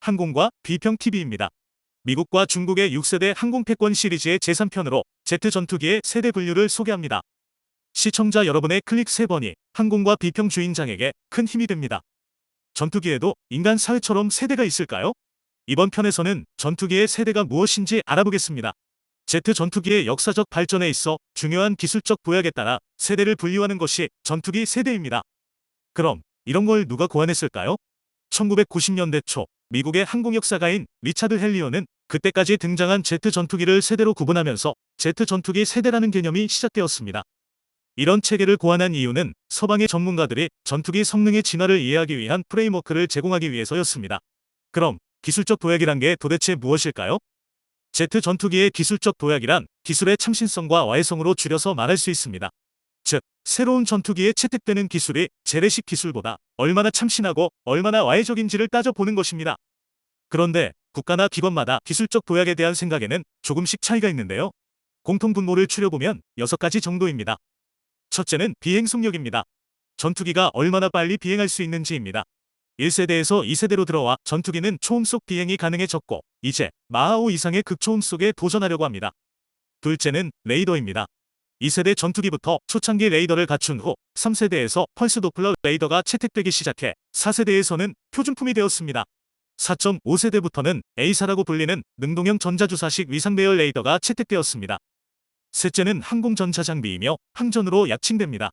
항공과 비평TV입니다. 미국과 중국의 6세대 항공 패권 시리즈의 제3편으로 Z 전투기의 세대 분류를 소개합니다. 시청자 여러분의 클릭 3번이 항공과 비평 주인장에게 큰 힘이 됩니다. 전투기에도 인간 사회처럼 세대가 있을까요? 이번 편에서는 전투기의 세대가 무엇인지 알아보겠습니다. Z 전투기의 역사적 발전에 있어 중요한 기술적 도약에 따라 세대를 분류하는 것이 전투기 세대입니다. 그럼 이런 걸 누가 고안했을까요? 1990년대 초 미국의 항공 역사가인 리차드 헬리어는 그때까지 등장한 Z 전투기를 세대로 구분하면서 Z 전투기 세대라는 개념이 시작되었습니다. 이런 체계를 고안한 이유는 서방의 전문가들이 전투기 성능의 진화를 이해하기 위한 프레임워크를 제공하기 위해서였습니다. 그럼 기술적 도약이란 게 도대체 무엇일까요? Z 전투기의 기술적 도약이란 기술의 참신성과 와해성으로 줄여서 말할 수 있습니다. 즉, 새로운 전투기에 채택되는 기술이 재래식 기술보다 얼마나 참신하고 얼마나 와해적인지를 따져보는 것입니다. 그런데 국가나 기관마다 기술적 도약에 대한 생각에는 조금씩 차이가 있는데요. 공통분모를 추려보면 6가지 정도입니다. 첫째는 비행 속력입니다. 전투기가 얼마나 빨리 비행할 수 있는지입니다. 1세대에서 2세대로 들어와 전투기는 초음속 비행이 가능해졌고 이제 마하5 이상의 극초음속에 도전하려고 합니다. 둘째는 레이더입니다. 2세대 전투기부터 초창기 레이더를 갖춘 후 3세대에서 펄스 도플러 레이더가 채택되기 시작해 4세대에서는 표준품이 되었습니다. 4.5세대부터는 A사라고 불리는 능동형 전자주사식 위상 배열 레이더가 채택되었습니다. 셋째는 항공 전차 장비이며 항전으로 약칭됩니다.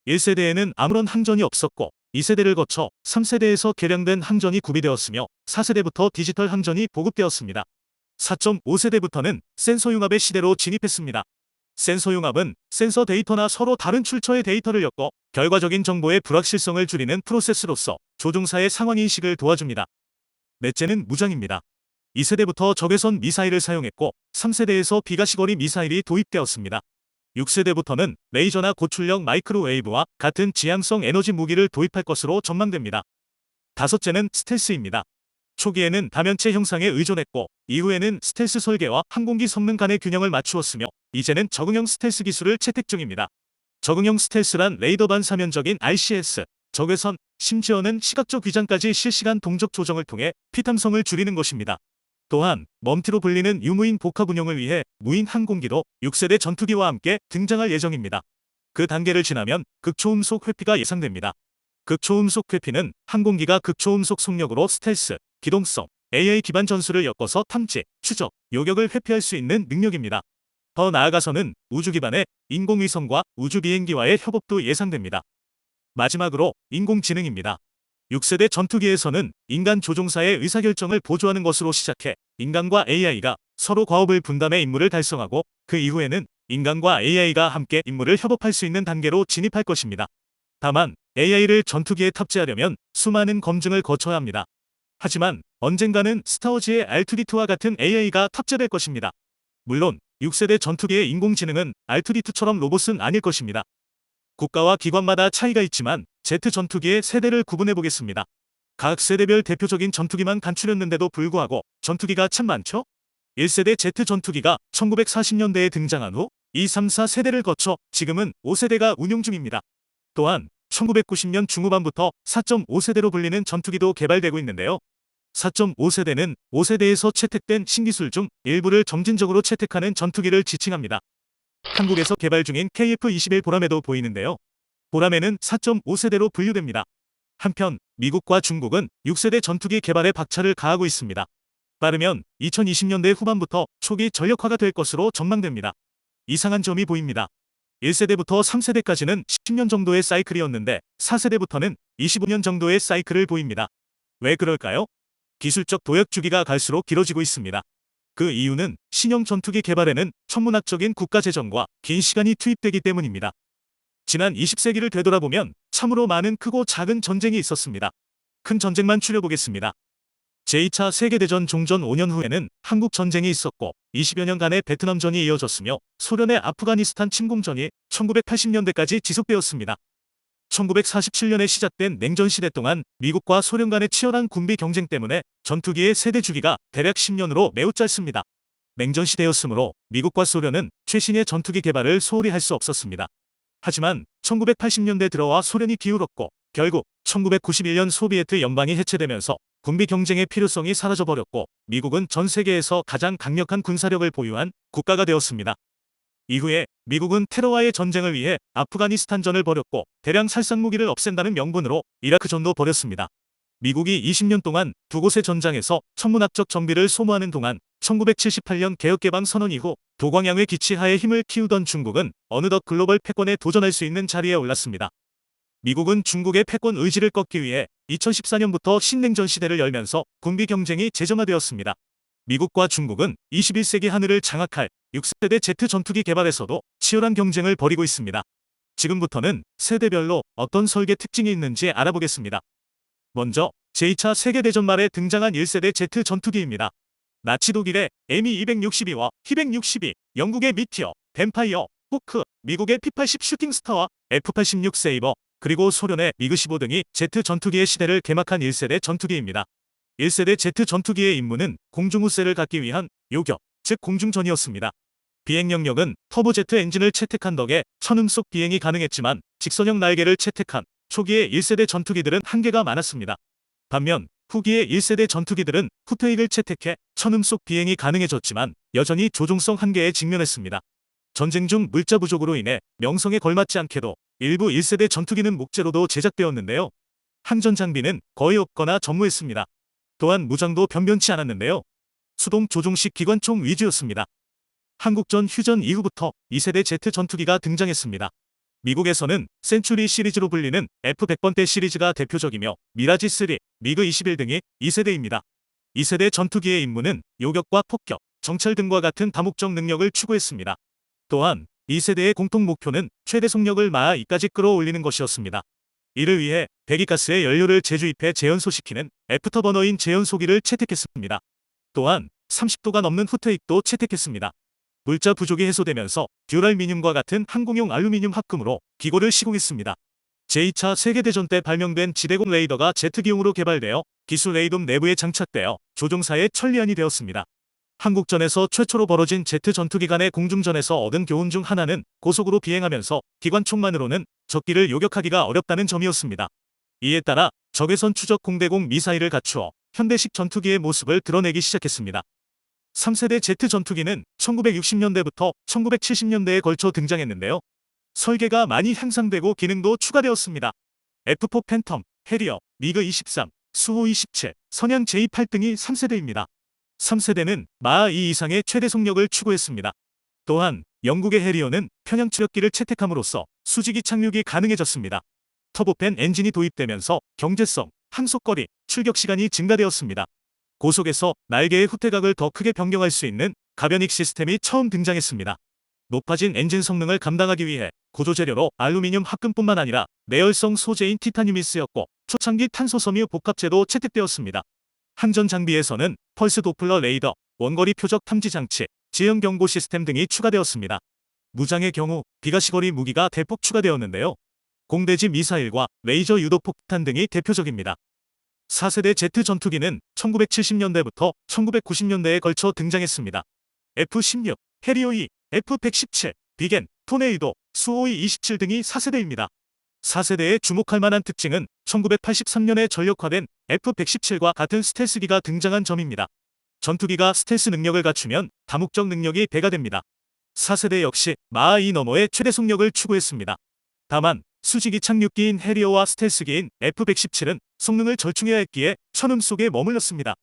1세대에는 아무런 항전이 없었고 2세대를 거쳐 3세대에서 개량된 항전이 구비되었으며 4세대부터 디지털 항전이 보급되었습니다. 4.5세대부터는 센서 융합의 시대로 진입했습니다. 센서 융합은 센서 데이터나 서로 다른 출처의 데이터를 엮어 결과적인 정보의 불확실성을 줄이는 프로세스로서 조종사의 상황인식을 도와줍니다. 넷째는 무장입니다. 2세대부터 적외선 미사일을 사용했고 3세대에서 비가시거리 미사일이 도입되었습니다. 6세대부터는 레이저나 고출력 마이크로웨이브와 같은 지향성 에너지 무기를 도입할 것으로 전망됩니다. 다섯째는 스텔스입니다. 초기에는 다면체 형상에 의존했고 이후에는 스텔스 설계와 항공기 성능 간의 균형을 맞추었으며 이제는 적응형 스텔스 기술을 채택 중입니다. 적응형 스텔스란 레이더 반사면적인 RCS, 적외선, 심지어는 시각적 위장까지 실시간 동적 조정을 통해 피탐성을 줄이는 것입니다. 또한 멈티로 불리는 유무인 복합 운용을 위해 무인 항공기도 6세대 전투기와 함께 등장할 예정입니다. 그 단계를 지나면 극초음속 회피가 예상됩니다. 극초음속 회피는 항공기가 극초음속 속력으로 스텔스, 기동성, AI 기반 전술을 엮어서 탐지, 추적, 요격을 회피할 수 있는 능력입니다. 더 나아가서는 우주 기반의 인공위성과 우주 비행기와의 협업도 예상됩니다. 마지막으로 인공지능입니다. 6세대 전투기에서는 인간 조종사의 의사결정을 보조하는 것으로 시작해 인간과 AI가 서로 과업을 분담해 임무를 달성하고 그 이후에는 인간과 AI가 함께 임무를 협업할 수 있는 단계로 진입할 것입니다. 다만 AI를 전투기에 탑재하려면 수많은 검증을 거쳐야 합니다. 하지만 언젠가는 스타워즈의 R2D2와 같은 AI가 탑재될 것입니다. 물론 6세대 전투기의 인공지능은 R2D2처럼 로봇은 아닐 것입니다. 국가와 기관마다 차이가 있지만 Z 전투기의 세대를 구분해 보겠습니다. 각 세대별 대표적인 전투기만 간추렸는데도 불구하고 전투기가 참 많죠? 1세대 Z 전투기가 1940년대에 등장한 후 2, 3, 4세대를 거쳐 지금은 5세대가 운용 중입니다. 또한 1990년 중후반부터 4.5세대로 불리는 전투기도 개발되고 있는데요. 4.5세대는 5세대에서 채택된 신기술 중 일부를 점진적으로 채택하는 전투기를 지칭합니다. 한국에서 개발 중인 KF-21 보람에도 보이는데요. 보람에는 4.5세대로 분류됩니다. 한편 미국과 중국은 6세대 전투기 개발에 박차를 가하고 있습니다. 빠르면 2020년대 후반부터 초기 전력화가 될 것으로 전망됩니다. 이상한 점이 보입니다. 1세대부터 3세대까지는 10년 정도의 사이클이었는데 4세대부터는 25년 정도의 사이클을 보입니다. 왜 그럴까요? 기술적 도약 주기가 갈수록 길어지고 있습니다. 그 이유는 신형 전투기 개발에는 천문학적인 국가 재정과 긴 시간이 투입되기 때문입니다. 지난 20세기를 되돌아보면 참으로 많은 크고 작은 전쟁이 있었습니다. 큰 전쟁만 추려보겠습니다. 제2차 세계대전 종전 5년 후에는 한국 전쟁이 있었고 20여 년간의 베트남전이 이어졌으며 소련의 아프가니스탄 침공전이 1980년대까지 지속되었습니다. 1947년에 시작된 냉전시대 동안 미국과 소련 간의 치열한 군비 경쟁 때문에 전투기의 세대 주기가 대략 10년으로 매우 짧습니다. 냉전시대였으므로 미국과 소련은 최신의 전투기 개발을 소홀히 할 수 없었습니다. 하지만 1980년대 들어와 소련이 기울었고 결국 1991년 소비에트 연방이 해체되면서 군비 경쟁의 필요성이 사라져버렸고 미국은 전 세계에서 가장 강력한 군사력을 보유한 국가가 되었습니다. 이후에 미국은 테러와의 전쟁을 위해 아프가니스탄전을 벌였고 대량 살상무기를 없앤다는 명분으로 이라크전도 벌였습니다. 미국이 20년 동안 두 곳의 전장에서 천문학적 정비를 소모하는 동안 1978년 개혁개방 선언 이후 도광양의 기치하에 힘을 키우던 중국은 어느덧 글로벌 패권에 도전할 수 있는 자리에 올랐습니다. 미국은 중국의 패권 의지를 꺾기 위해 2014년부터 신냉전 시대를 열면서 군비 경쟁이 재점화되었습니다. 미국과 중국은 21세기 하늘을 장악할 6세대 제트 전투기 개발에서도 치열한 경쟁을 벌이고 있습니다. 지금부터는 세대별로 어떤 설계 특징이 있는지 알아보겠습니다. 먼저 제2차 세계대전 말에 등장한 1세대 제트 전투기입니다. 나치 독일의 Me-262와 T-162, 영국의 미티어, 뱀파이어, 호크, 미국의 P-80 슈팅스타와 F-86 세이버, 그리고 소련의 미그-15 등이 제트 전투기의 시대를 개막한 1세대 전투기입니다. 1세대 제트 전투기의 임무는 공중우세를 갖기 위한 요격, 즉 공중전이었습니다. 비행 영역은 터보제트 엔진을 채택한 덕에 천음속 비행이 가능했지만 직선형 날개를 채택한 초기의 1세대 전투기들은 한계가 많았습니다. 반면 후기의 1세대 전투기들은 후퇴익을 채택해 천음속 비행이 가능해졌지만 여전히 조종성 한계에 직면했습니다. 전쟁 중 물자 부족으로 인해 명성에 걸맞지 않게도 일부 1세대 전투기는 목재로도 제작되었는데요. 항전 장비는 거의 없거나 전무했습니다. 또한 무장도 변변치 않았는데요. 수동 조종식 기관총 위주였습니다. 한국전 휴전 이후부터 2세대 제트 전투기가 등장했습니다. 미국에서는 센츄리 시리즈로 불리는 F-100번대 시리즈가 대표적이며 미라지-3, 미그-21 등이 2세대입니다. 2세대 전투기의 임무는 요격과 폭격, 정찰 등과 같은 다목적 능력을 추구했습니다. 또한 2세대의 공통 목표는 최대 속력을 마하 2까지 끌어올리는 것이었습니다. 이를 위해 배기가스의 연료를 재주입해 재연소시키는 애프터버너인 재연소기를 채택했습니다. 또한 30도가 넘는 후퇴익도 채택했습니다. 물자 부족이 해소되면서 듀랄미늄과 같은 항공용 알루미늄 합금으로 기고를 시공했습니다. 제2차 세계대전 때 발명된 지대공 레이더가 제트기용으로 개발되어 기술 레이돔 내부에 장착되어 조종사의 천리안이 되었습니다. 한국전에서 최초로 벌어진 제트 전투기 간의 공중전에서 얻은 교훈 중 하나는 고속으로 비행하면서 기관총만으로는 적기를 요격하기가 어렵다는 점이었습니다. 이에 따라 적외선 추적 공대공 미사일을 갖추어 현대식 전투기의 모습을 드러내기 시작했습니다. 3세대 제트 전투기는 1960년대부터 1970년대에 걸쳐 등장했는데요. 설계가 많이 향상되고 기능도 추가되었습니다. F4 팬텀, 해리어, 미그-23, 수호-27, 선양 J8 등이 3세대입니다. 3세대는 마하 2 이상의 최대 속력을 추구했습니다. 또한 영국의 해리어는 편향 추력기를 채택함으로써 수직이 착륙이 가능해졌습니다. 터보팬 엔진이 도입되면서 경제성, 항속거리, 출격시간이 증가되었습니다. 고속에서 날개의 후퇴각을 더 크게 변경할 수 있는 가변익 시스템이 처음 등장했습니다. 높아진 엔진 성능을 감당하기 위해 구조재료로 알루미늄 합금뿐만 아니라 내열성 소재인 티타늄이 쓰였고 초창기 탄소섬유 복합재도 채택되었습니다. 항전 장비에서는 펄스 도플러 레이더, 원거리 표적 탐지 장치, 지형 경고 시스템 등이 추가되었습니다. 무장의 경우 비가시거리 무기가 대폭 추가되었는데요. 공대지 미사일과 레이저 유도 폭탄 등이 대표적입니다. 4세대 제트 전투기는 1970년대부터 1990년대에 걸쳐 등장했습니다. F-16, 해리어-2, F-117, 비겐, 토네이도, 수호이-27 등이 4세대입니다. 4세대에 주목할 만한 특징은 1983년에 전력화된 F-117과 같은 스텔스기가 등장한 점입니다. 전투기가 스텔스 능력을 갖추면 다목적 능력이 배가 됩니다. 4세대 역시 마하 2 너머의 최대 속력을 추구했습니다. 다만 수직이 착륙기인 해리어와 스텔스기인 F-117은 성능을 절충해야 했기에 천음 속에 머물렀습니다.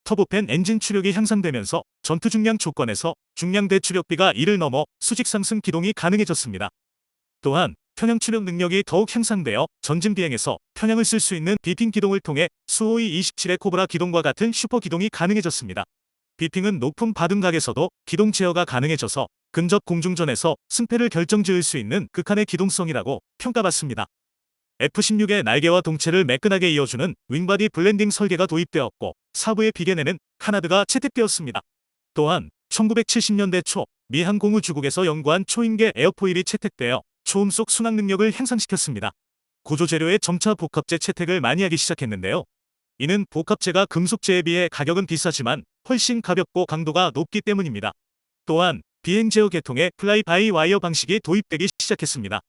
터보팬 엔진 추력이 향상되면서 전투 중량 조건에서 중량 대추력비가 1을 넘어 수직 상승 기동이 가능해졌습니다. 또한 편향 추력 능력이 더욱 향상되어 전진 비행에서 편향을 쓸 수 있는 비핑 기동을 통해 수호이 27의 코브라 기동과 같은 슈퍼 기동이 가능해졌습니다. 비핑은 높은 바등각에서도 기동 제어가 가능해져서 근접 공중전에서 승패를 결정지을 수 있는 극한의 기동성이라고 평가받습니다. F-16의 날개와 동체를 매끈하게 이어주는 윙바디 블렌딩 설계가 도입되었고 사부의 비겐에는 카나드가 채택되었습니다. 또한 1970년대 초 미 항공우주국에서 연구한 초인계 에어포일이 채택되어 초음속 순항 능력을 향상시켰습니다. 구조재료의 점차 복합재 채택을 많이 하기 시작했는데요. 이는 복합재가 금속재에 비해 가격은 비싸지만 훨씬 가볍고 강도가 높기 때문입니다. 또한 비행 제어 계통의 플라이 바이 와이어 방식이 도입되기 시작했습니다.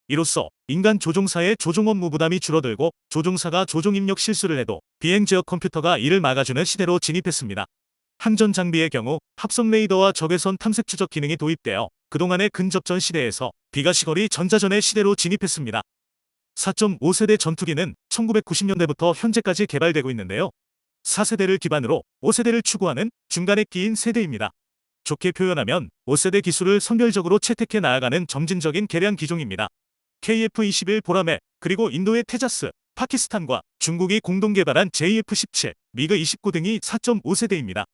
이로써 인간 조종사의 조종 업무 부담이 줄어들고 조종사가 조종 입력 실수를 해도 비행 제어 컴퓨터가 이를 막아주는 시대로 진입했습니다. 항전 장비의 경우 합성 레이더와 적외선 탐색 추적 기능이 도입되어 그동안의 근접전 시대에서 비가시거리 전자전의 시대로 진입했습니다. 4.5세대 전투기는 1990년대부터 현재까지 개발되고 있는데요. 4세대를 기반으로 5세대를 추구하는 중간에 끼인 세대입니다. 좋게 표현하면 5세대 기술을 선별적으로 채택해 나아가는 점진적인 개량 기종입니다. KF-21 보라매, 그리고 인도의 테자스, 파키스탄과 중국이 공동 개발한 JF-17, 미그-29 등이 4.5세대입니다.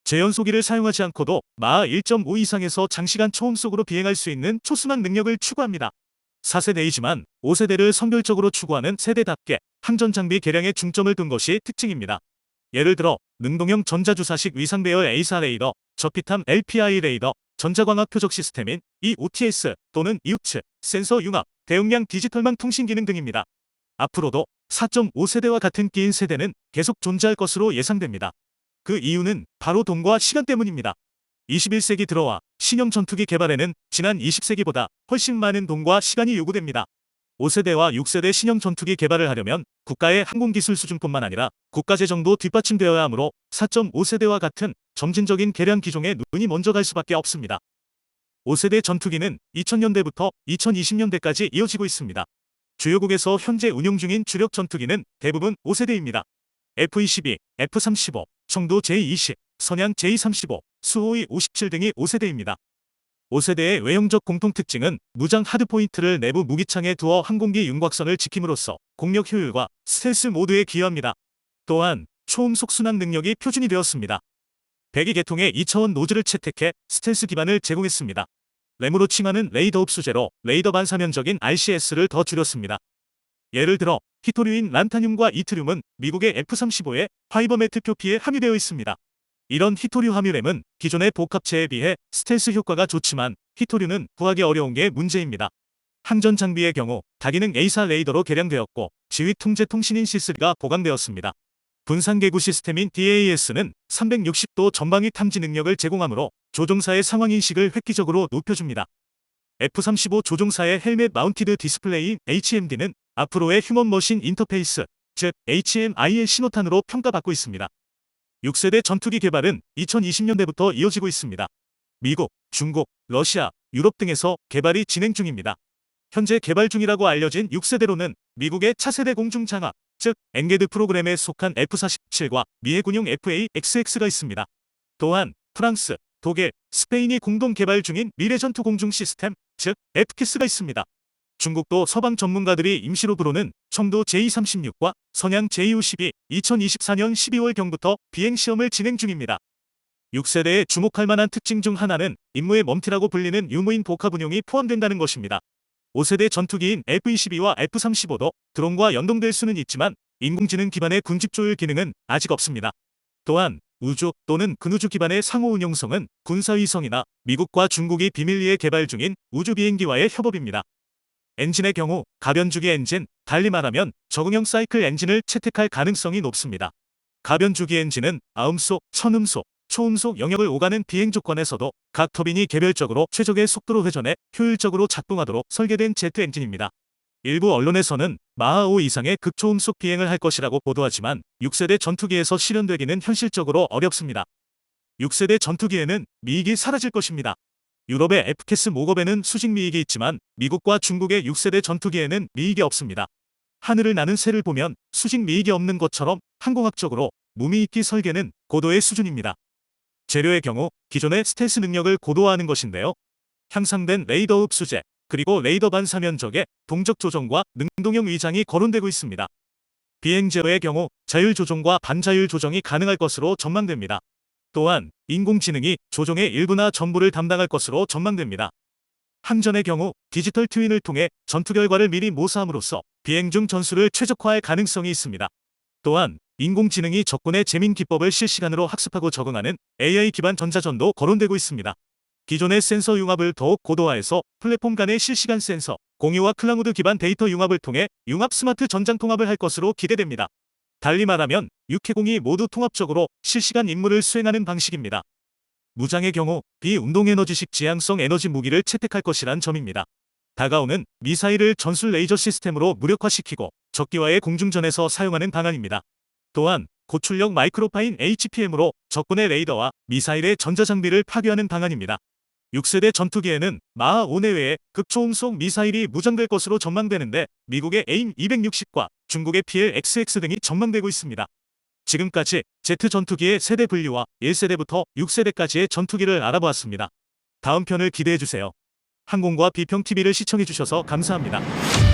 제연소기를 사용하지 않고도 마하 1.5 이상에서 장시간 초음속으로 비행할 수 있는 초순항 능력을 추구합니다. 4세대이지만 5세대를 선별적으로 추구하는 세대답게 항전 장비 개량에 중점을 둔 것이 특징입니다. 예를 들어 능동형 전자주사식 위상 배열 A사 레이더, 저피탐 LPI 레이더, 전자광학 표적 시스템인 EOTS 또는 EOTS, 센서 융합, 대용량 디지털망 통신 기능 등입니다. 앞으로도 4.5세대와 같은 끼인 세대는 계속 존재할 것으로 예상됩니다. 그 이유는 바로 돈과 시간 때문입니다. 21세기 들어와 신형 전투기 개발에는 지난 20세기보다 훨씬 많은 돈과 시간이 요구됩니다. 5세대와 6세대 신형 전투기 개발을 하려면 국가의 항공기술 수준뿐만 아니라 국가재정도 뒷받침되어야 하므로 4.5세대와 같은 점진적인 개량 기종에 눈이 먼저 갈 수밖에 없습니다. 5세대 전투기는 2000년대부터 2020년대까지 이어지고 있습니다. 주요국에서 현재 운용 중인 주력 전투기는 대부분 5세대입니다. F-22, F-35, 청도 J-20, 선양 J-35, 수호이 57 등이 5세대입니다. 5세대의 외형적 공통특징은 무장 하드포인트를 내부 무기창에 두어 항공기 윤곽선을 지킴으로써 공격 효율과 스텔스 모드에 기여합니다. 또한 초음속 순항 능력이 표준이 되었습니다. 배기 계통의 2차원 노즐을 채택해 스텔스 기반을 제공했습니다. 램으로 칭하는 레이더 흡수제로 레이더 반사 면적인 RCS를 더 줄였습니다. 예를 들어 히토류인 란타늄과 이트륨은 미국의 F-35의 파이버매트 표피에 함유되어 있습니다. 이런 히토류 함유램은 기존의 복합체에 비해 스텔스 효과가 좋지만 히토류는 구하기 어려운 게 문제입니다. 항전 장비의 경우 다기능 A사 레이더로 개량되었고 지휘 통제 통신인 C3가 보강되었습니다. 분산 개구 시스템인 DAS는 360도 전방위 탐지 능력을 제공하므로 조종사의 상황 인식을 획기적으로 높여줍니다. F-35 조종사의 헬멧 마운티드 디스플레이인 HMD는 앞으로의 휴먼 머신 인터페이스, 즉 HMI의 신호탄으로 평가받고 있습니다. 6세대 전투기 개발은 2020년대부터 이어지고 있습니다. 미국, 중국, 러시아, 유럽 등에서 개발이 진행 중입니다. 현재 개발 중이라고 알려진 6세대로는 미국의 차세대 공중장악, 즉 엔게드 프로그램에 속한 F-47과 미해 군용 FA-XX가 있습니다. 또한 프랑스, 독일, 스페인이 공동 개발 중인 미래 전투 공중 시스템, 즉 FCAS가 있습니다. 중국도 서방 전문가들이 임시로 부르는 청도 J-36과 선양 J-52, 2024년 12월경부터 비행시험을 진행 중입니다. 6세대에 주목할 만한 특징 중 하나는 임무의 멈티라고 불리는 유무인 복합 운용이 포함된다는 것입니다. 5세대 전투기인 F-22와 F-35도 드론과 연동될 수는 있지만 인공지능 기반의 군집 조율 기능은 아직 없습니다. 또한 우주 또는 근우주 기반의 상호 운용성은 군사위성이나 미국과 중국이 비밀리에 개발 중인 우주 비행기와의 협업입니다. 엔진의 경우 가변주기 엔진, 달리 말하면 적응형 사이클 엔진을 채택할 가능성이 높습니다. 가변주기 엔진은 아음속, 천음속, 초음속 영역을 오가는 비행 조건에서도 각 터빈이 개별적으로 최적의 속도로 회전해 효율적으로 작동하도록 설계된 제트 엔진입니다. 일부 언론에서는 마하 5 이상의 극초음속 비행을 할 것이라고 보도하지만 6세대 전투기에서 실현되기는 현실적으로 어렵습니다. 6세대 전투기에는 미익이 사라질 것입니다. 유럽의 FCAS 모겁에는 수직 미익이 있지만 미국과 중국의 6세대 전투기에는 미익이 없습니다. 하늘을 나는 새를 보면 수직 미익이 없는 것처럼 항공학적으로 무미익기 설계는 고도의 수준입니다. 재료의 경우 기존의 스텔스 능력을 고도화하는 것인데요. 향상된 레이더 흡수제, 그리고 레이더 반사 면적에 동적 조정과 능동형 위장이 거론되고 있습니다. 비행 제어의 경우 자율 조종과 반자율 조정이 가능할 것으로 전망됩니다. 또한 인공지능이 조종의 일부나 전부를 담당할 것으로 전망됩니다. 항전의 경우 디지털 트윈을 통해 전투 결과를 미리 모사함으로써 비행 중 전술을 최적화할 가능성이 있습니다. 또한 인공지능이 적군의 재민 기법을 실시간으로 학습하고 적응하는 AI 기반 전자전도 거론되고 있습니다. 기존의 센서 융합을 더욱 고도화해서 플랫폼 간의 실시간 센서, 공유와 클라우드 기반 데이터 융합을 통해 융합 스마트 전장 통합을 할 것으로 기대됩니다. 달리 말하면 육해공이 모두 통합적으로 실시간 임무를 수행하는 방식입니다. 무장의 경우 비운동에너지식 지향성 에너지 무기를 채택할 것이란 점입니다. 다가오는 미사일을 전술 레이저 시스템으로 무력화시키고 적기와의 공중전에서 사용하는 방안입니다. 또한 고출력 마이크로파인 HPM으로 적군의 레이더와 미사일의 전자장비를 파괴하는 방안입니다. 6세대 전투기에는 마하 5 내외의 극초음속 미사일이 무장될 것으로 전망되는데 미국의 AIM 260과 중국의 PL-XX 등이 전망되고 있습니다. 지금까지 Z 전투기의 세대 분류와 1세대부터 6세대까지의 전투기를 알아보았습니다. 다음 편을 기대해주세요. 항공과 비평TV를 시청해주셔서 감사합니다.